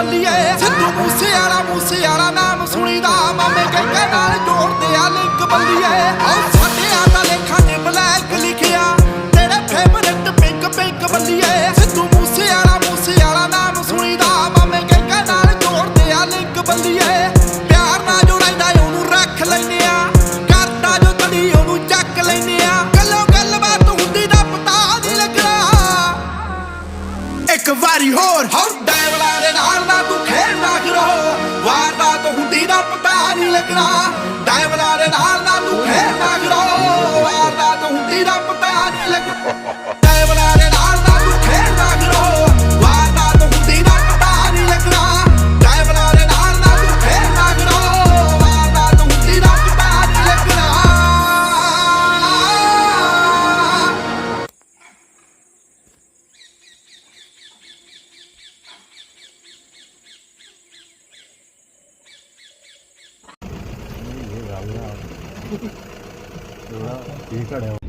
ਬੱਲੀਏ ਸਿੱਧੂ ਮੂਸੇ ਵਾਲਾ ਨਾਮ ਸੁਣੀਦਾ ਮਾਮੇ ਕਹਿੰਦੇ ਨਾਲ ਜੋੜਦੇ ਆ ਲਿੰਕ ਬੱਲੀਏ ਸਾਡੇ ਦਾ ਲੇਖਾਂ ਨੇ ਬਲੈਕ ਲਿਖਿਆ ਤੇਰੇ ਫੇਵਰਿਟ ਪਿੰਕ ਬੱਲੀਏ ਸਿੱਧੂ ਮੂਸੇ ਵਾਲਾ ਨਾਮ ਸੁਣੀਦਾ ਮਾਮੇ ਕਹਿੰਦੇ ਨਾਲ ਜੋੜਦੇ ਆ ਲਿੰਕ ਬੱਲੀਏ ਪਿਆਰ ਨਾਲ ਜੋ ਰਹਿੰਦਾ ਉਹਨੂੰ ਰੱਖ ਲੈਨੇ ਆ ਕਰਦਾ ਜੋ ਤੜੀ ਉਹਨੂੰ ਚੱਕ ਲੈਨੇ ਆ ਗੱਲਬਾਤ ਹੁੰਦੀ ਦਾ ਪਤਾ ਨਹੀਂ ਲੱਗਣਾ ਇੱਕ ਵਾਰੀ ਹੋਰ ਡੈਵਲਾਂ ਦੇ ਨਾਲ ਨਾ ਤੂੰ ਖੇਡਦਾ ਕਰੋ ਵਾਰਦਾਤ ਹੁੰਦੀ ਦਾ ਪਤਾ ਨਹੀਂ ਲੱਗਣਾ ਡੈਵਲਾਂ ਦੇ ਨਾਲ ਨਾ ਤੂੰ ਖੇਡਦਾ ਕਰੋ ਵਾਰਦਾਤ ਹੁੰਦੀ ਦਾ ਪਤਾ ਨਹੀਂ ਲੱਗਣਾ ਡੈਵਲਾਂ ਦੇ ਨਾਲ ਨਾ ਤੂੰ ਖੇਡਦਾ ਕਰੋ ਵਾਰਦਾਤ ਹੁੰਦੀ ਦਾ ਪਤਾ ਨਹੀਂ ਲੱਗਣਾ ਡੈਵਲਾਂ ਦੇ ਨਾਲ ਨਾ ਤੂੰ ਖੇਡਦਾ ਕਰੋ ਵਾਰਦਾਤ ਹੁੰਦੀ ਦਾ ਪਤਾ ਨਹੀਂ ਲੱਗਣਾ ਠੀਕ ਖੜਿਆ